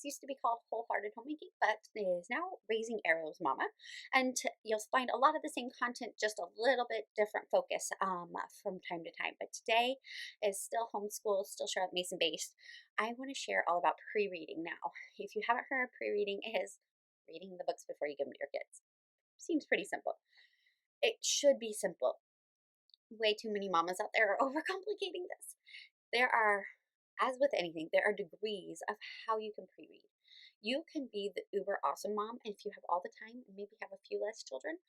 used to be called Wholehearted Homemaking, but it is now Raising Arrows Mama. And you'll find a lot of the same content, just a little bit different focus from time to time. But today is still homeschool, still Charlotte Mason based. I want to share all about pre-reading now. If you haven't heard, pre-reading is reading the books before you give them to your kids. Seems pretty simple. It should be simple. Way too many mamas out there are overcomplicating this. There are, as with anything, there are degrees of how you can pre-read. You can be the uber awesome mom, and if you have all the time and maybe have a few less children,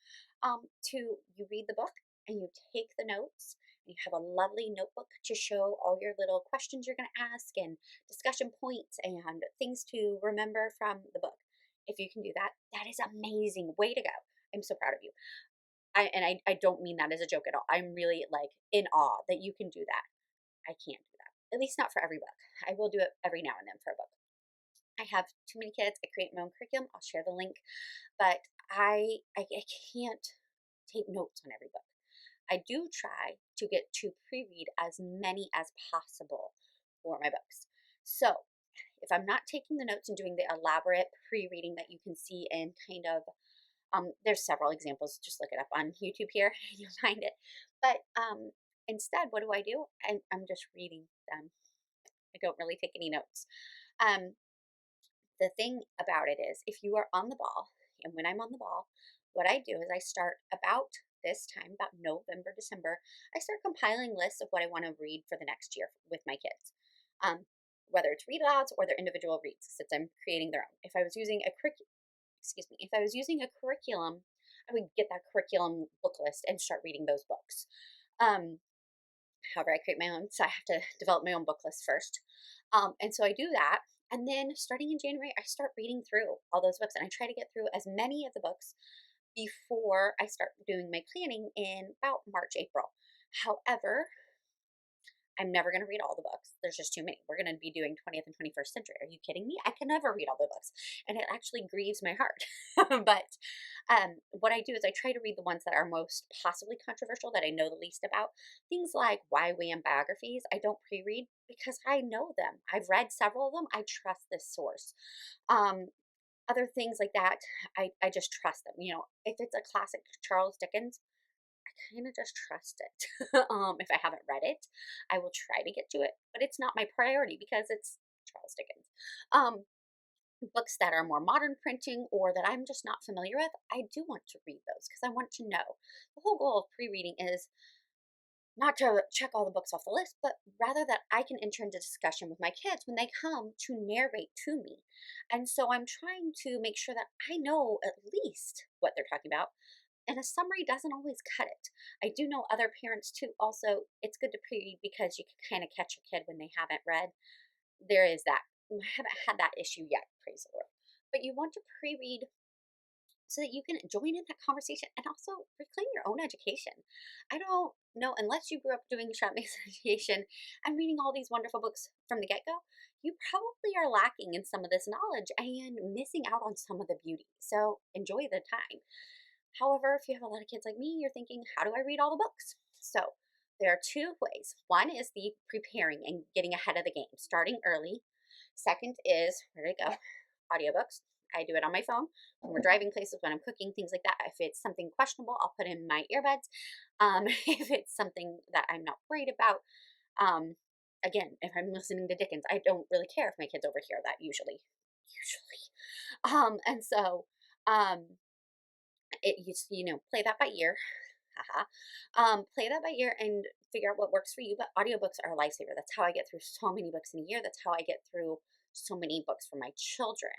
you read the book and you take the notes and you have a lovely notebook to show all your little questions you're going to ask and discussion points and things to remember from the book. If you can do that, that is amazing. Way to go. I'm so proud of you. I don't mean that as a joke at all. I'm really like in awe that you can do that. I can't do that. At least not for every book. I will do it every now and then for a book. I have too many kids. I create my own curriculum. I'll share the link. But I can't take notes on every book. I do try to get to pre-read as many as possible for my books. So if I'm not taking the notes and doing the elaborate pre-reading that you can see in kind of there's several examples. Just look it up on YouTube here and you'll find it. But instead, what do? I'm just reading them. I don't really take any notes. The thing about it is, if you are on the ball, and when I'm on the ball, what I do is I start about this time, about November, December, I start compiling lists of what I want to read for the next year with my kids. Whether it's read alouds or their individual reads, since I'm creating their own. If I was using a curriculum, I would get that curriculum book list and start reading those books. However, I create my own, so I have to develop my own book list first. And so I do that. And then starting in January, I start reading through all those books. And I try to get through as many of the books before I start doing my planning in about March, April. However, I'm never going to read all the books. There's just too many. We're going to be doing 20th and 21st century. Are you kidding me? I can never read all the books. And it actually grieves my heart. But what I do is I try to read the ones that are most possibly controversial, that I know the least about. Things like YWAM biographies, I don't pre-read because I know them. I've read several of them. I trust this source. Other things like that, I just trust them. You know, if it's a classic Charles Dickens, kind of just trust it. If I haven't read it, I will try to get to it, but it's not my priority because it's Charles Dickens. Books that are more modern printing or that I'm just not familiar with, I do want to read those because I want to know. The whole goal of pre-reading is not to check all the books off the list, but rather that I can enter into discussion with my kids when they come to narrate to me. And so I'm trying to make sure that I know at least what they're talking about. And a summary doesn't always cut it. I do know other parents too. Also, it's good to pre-read because you can kind of catch your kid when they haven't read. There is that. I haven't had that issue yet, praise the Lord. But you want to pre-read so that you can join in that conversation and also reclaim your own education. I don't know, unless you grew up doing Charlotte Mason education and reading all these wonderful books from the get-go, you probably are lacking in some of this knowledge and missing out on some of the beauty. So enjoy the time. However, if you have a lot of kids like me, you're thinking, how do I read all the books? So there are two ways. One is the preparing and getting ahead of the game, starting early. Second is, where did it go? Audiobooks. I do it on my phone when we're driving places, when I'm cooking, things like that. If it's something questionable, I'll put in my earbuds. If it's something that I'm not worried about, again, if I'm listening to Dickens, I don't really care if my kids overhear that usually. And so, play that by ear. Play that by ear and figure out what works for you. But audiobooks are a lifesaver. That's how I get through so many books in a year. That's how I get through so many books for my children.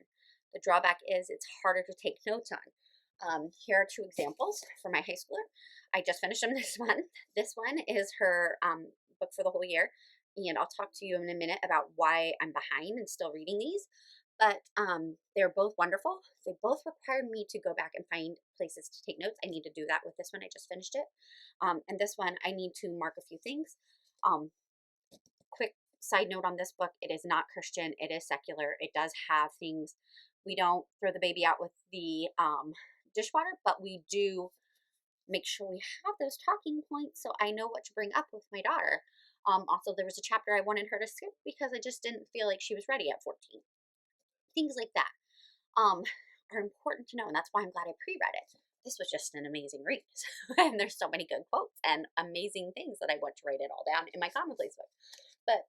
The drawback is it's harder to take notes on. Here are two examples for my high schooler. I just finished them this month. This one is her book for the whole year. And I'll talk to you in a minute about why I'm behind and still reading these. But they're both wonderful. They both required me to go back and find places to take notes. I need to do that with this one. I just finished it. And this one, I need to mark a few things. Quick side note on this book, it is not Christian. It is secular. It does have things. We don't throw the baby out with the dishwater, but we do make sure we have those talking points so I know what to bring up with my daughter. Also, there was a chapter I wanted her to skip because I just didn't feel like she was ready at 14. things like that um, are important to know. And that's why I'm glad I pre-read it. This was just an amazing read. And there's so many good quotes and amazing things that I want to write it all down in my commonplace book. But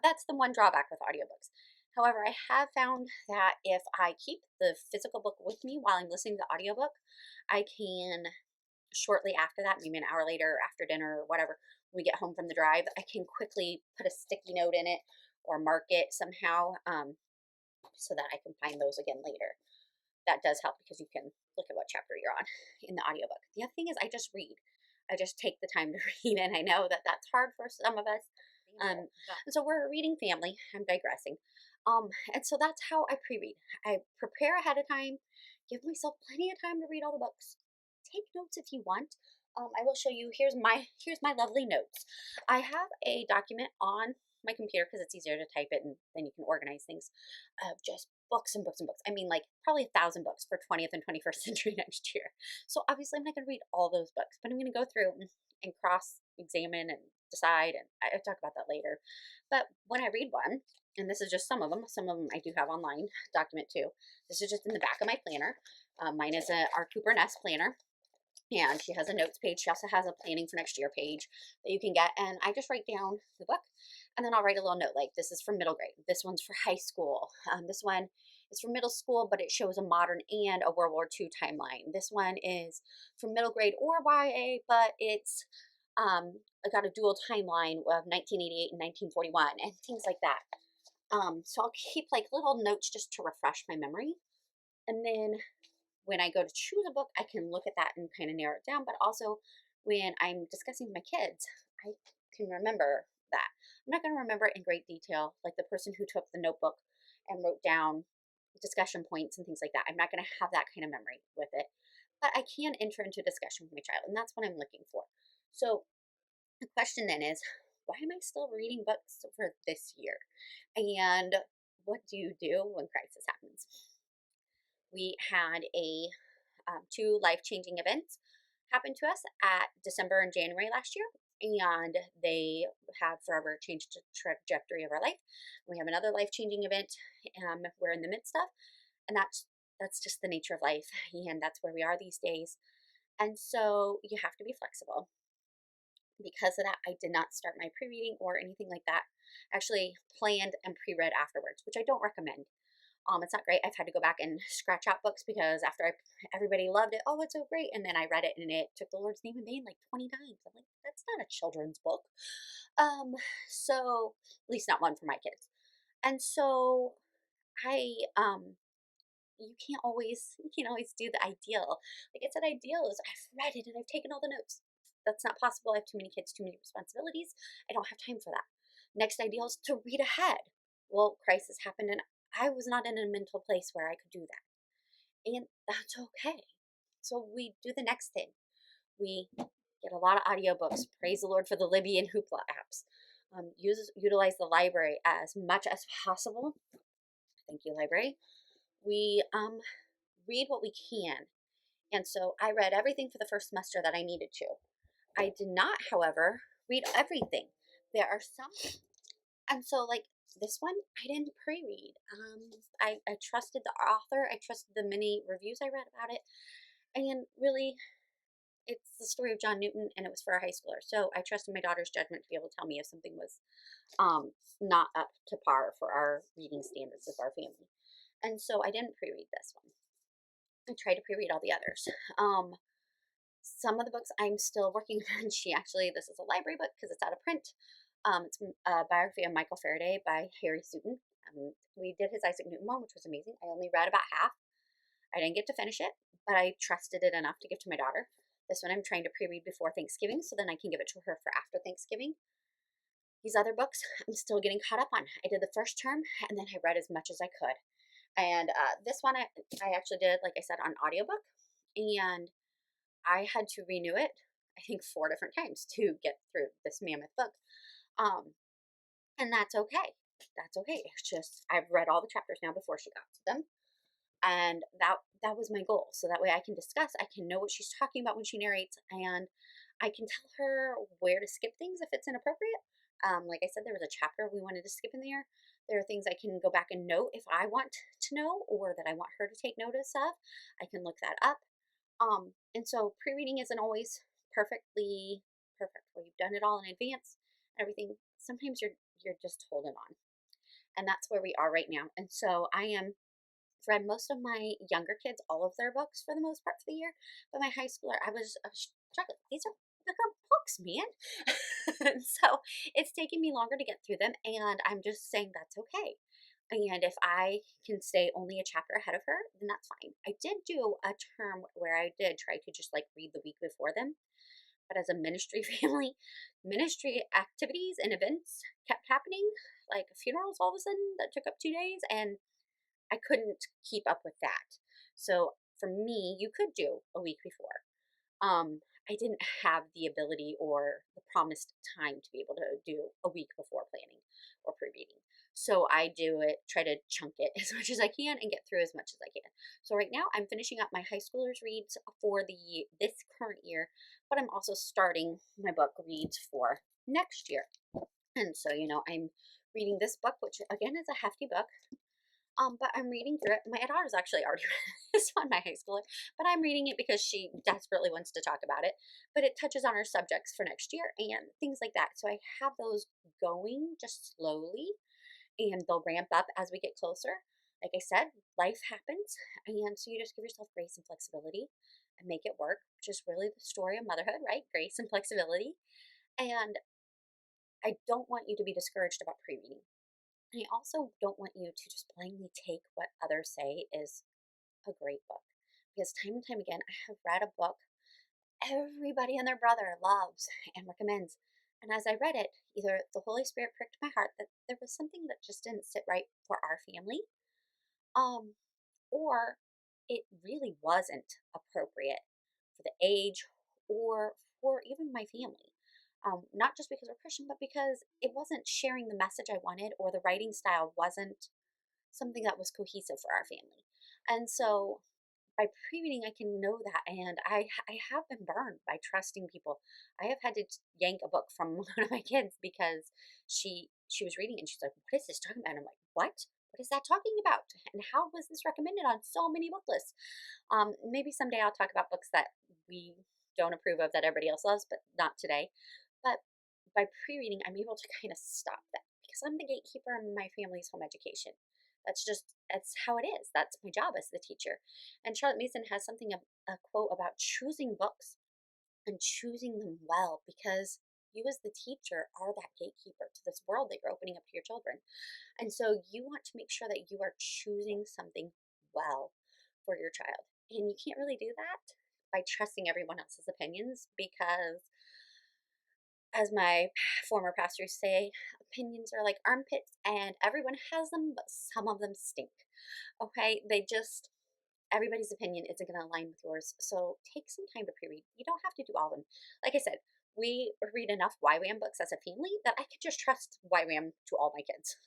that's the one drawback with audiobooks. However, I have found that if I keep the physical book with me while I'm listening to the audiobook, I can shortly after that, maybe an hour later, after dinner or whatever, when we get home from the drive, I can quickly put a sticky note in it or mark it somehow so that I can find those again later. That does help because you can look at what chapter you're on in the audiobook. The other thing is I just read. I just take the time to read, and I know that that's hard for some of us. And so we're a reading family. I'm digressing. And so that's how I pre-read. I prepare ahead of time, give myself plenty of time to read all the books. Take notes if you want. I will show you. Here's my lovely notes. I have a document on my computer because it's easier to type it and then you can organize things of just books and books and books. I mean, like probably 1,000 books for 20th and 21st century next year. So obviously, I'm not going to read all those books, but I'm going to go through and cross examine and decide. And I'll talk about that later. But when I read one, and this is just some of them I do have online document too. This is just in the back of my planner. Mine is our Cooper Nest planner. And she has a notes page. She also has a planning for next year page that you can get. And I just write down the book and then I'll write a little note like this is for middle grade. This one's for high school. This one is for middle school, but it shows a modern and a World War II timeline. This one is for middle grade or YA, but it's got a dual timeline of 1988 and 1941 and things like that. So I'll keep like little notes just to refresh my memory. And then when I go to choose a book, I can look at that and kind of narrow it down. But also when I'm discussing with my kids, I can remember that. I'm not going to remember it in great detail, like the person who took the notebook and wrote down discussion points and things like that. I'm not going to have that kind of memory with it. But I can enter into discussion with my child, and that's what I'm looking for. So the question then is, why am I still reading books for this year? And what do you do when crisis happens? We had two life-changing events happen to us at December and January last year, and they have forever changed the trajectory of our life. We have another life-changing event we're in the midst of, and that's just the nature of life, and that's where we are these days. And so you have to be flexible. Because of that, I did not start my pre-reading or anything like that. Actually planned and pre-read afterwards, which I don't recommend. It's not great. I've had to go back and scratch out books because everybody loved it. Oh, it's so great. And then I read it and it took the Lord's name in vain like 20 times. I'm like, that's not a children's book. So at least not one for my kids. And so you can't always do the ideal. Like I said, ideal is I've read it and I've taken all the notes. That's not possible. I have too many kids, too many responsibilities. I don't have time for that. Next ideal is to read ahead. Well, crisis happened and I was not in a mental place where I could do that. And that's okay. So we do the next thing. We get a lot of audiobooks. Praise the Lord for the Libby and Hoopla apps. Utilize the library as much as possible. Thank you, library. We read what we can. And so I read everything for the first semester that I needed to. I did not, however, read everything. There are some. And so, like, this one, I didn't pre-read. I trusted the author. I trusted the many reviews I read about it. And really, it's the story of John Newton, and it was for a high schooler. So I trusted my daughter's judgment to be able to tell me if something was not up to par for our reading standards of our family. And so I didn't pre-read this one. I tried to pre-read all the others. Some of the books I'm still working on. This is a library book because it's out of print. It's a biography of Michael Faraday by Harry Sutton. We did his Isaac Newton one, which was amazing. I only read about half. I didn't get to finish it, but I trusted it enough to give to my daughter. This one I'm trying to pre-read before Thanksgiving, so then I can give it to her for after Thanksgiving. These other books, I'm still getting caught up on. I did the first term, and then I read as much as I could. And this one I actually did, like I said, on audiobook, and I had to renew it, I think 4 different times to get through this mammoth book. And that's okay. That's okay. It's just, I've read all the chapters now before she got to them. And that was my goal. So that way I can discuss, I can know what she's talking about when she narrates, and I can tell her where to skip things if it's inappropriate, Like I said, there was a chapter we wanted to skip in there. There are things I can go back and note if I want to know or that I want her to take notice of. I can look that up. And so pre-reading isn't always perfectly perfect where you've done it all in advance and everything. Sometimes you're just holding on. And that's where we are right now. And so I am read most of my younger kids all of their books for the most part for the year, but my high schooler, I was struggling. These are bigger books, man. And so it's taking me longer to get through them, and I'm just saying that's okay. And if I can stay only a chapter ahead of her, then that's fine. I did do a term where I did try to just like read the week before them, but as a ministry family, ministry activities and events kept happening, like funerals all of a sudden that took up 2 days, and I couldn't keep up with that. So for me, you could do a week before. I didn't have the ability or the promised time to be able to do a week before planning or pre-reading. So I do it, try to chunk it as much as I can and get through as much as I can. So right now I'm finishing up my high schoolers reads for this current year, but I'm also starting my book reads for next year. And so, I'm reading this book, which again is a hefty book. But I'm reading through it. My daughter's actually already read this one, my high schooler, but I'm reading it because she desperately wants to talk about it. But it touches on our subjects for next year and things like that. So I have those going just slowly, and they'll ramp up as we get closer. Like I said, life happens, and so you just give yourself grace and flexibility and make it work, which is really the story of motherhood, right? Grace and flexibility. And I don't want you to be discouraged about pre-reading. I also don't want you to just blindly take what others say is a great book. Because time and time again, I have read a book everybody and their brother loves and recommends. And as I read it, either the Holy Spirit pricked my heart that there was something that just didn't sit right for our family, um, or it really wasn't appropriate for the age or for even my family. Not just because we're Christian, but because it wasn't sharing the message I wanted, or the writing style wasn't something that was cohesive for our family. And so by pre-reading, I can know that, and I have been burned by trusting people. I have had to yank a book from one of my kids because she was reading it and she's like, "What is this talking about?" And I'm like, "What? What is that talking about? And how was this recommended on so many book lists?" Maybe someday I'll talk about books that we don't approve of that everybody else loves, but not today. But by pre-reading, I'm able to kind of stop that because I'm the gatekeeper in my family's home education. That's how it is. That's my job as the teacher. And Charlotte Mason has a quote about choosing books and choosing them well, because you as the teacher are that gatekeeper to this world that you're opening up to your children. And so you want to make sure that you are choosing something well for your child. And you can't really do that by trusting everyone else's opinions, because as my former pastors say, opinions are like armpits and everyone has them, but some of them stink. Okay? Everybody's opinion isn't going to align with yours. So take some time to pre read. You don't have to do all of them. Like I said, we read enough YWAM books as a family that I could just trust YWAM to all my kids.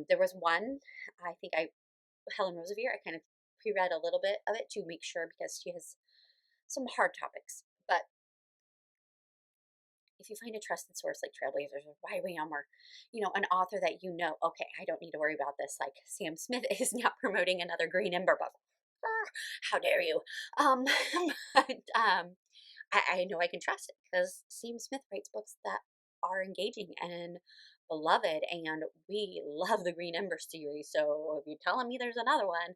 There was one, I think Helen Roseveare, I kind of pre read a little bit of it to make sure, because she has some hard topics. But if you find a trusted source like Trailblazers or YWAM, or an author that okay, I don't need to worry about this. Like Sam Smith is now promoting another Green Ember book. How dare you? Um, but I know I can trust it because Sam Smith writes books that are engaging and beloved, and we love the Green Ember series. So if you're telling me there's another one,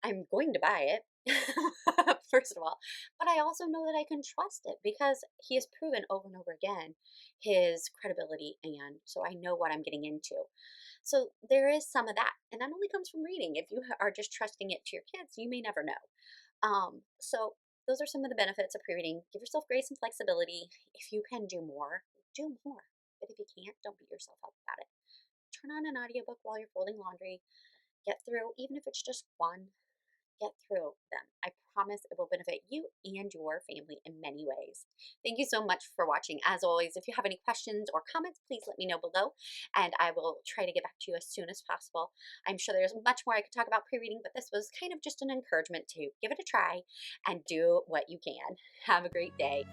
I'm going to buy it, first of all. But I also know that I can trust it because he has proven over and over again his credibility. And so I know what I'm getting into. So there is some of that. And that only comes from reading. If you are just trusting it to your kids, you may never know. So those are some of the benefits of pre-reading. Give yourself grace and flexibility. If you can do more, do more. But if you can't, don't beat yourself up about it. Turn on an audiobook while you're folding laundry. Get through, even if it's just one, get through them. I promise it will benefit you and your family in many ways. Thank you so much for watching. As always, if you have any questions or comments, please let me know below, and I will try to get back to you as soon as possible. I'm sure there's much more I could talk about pre-reading, but this was kind of just an encouragement to give it a try and do what you can. Have a great day.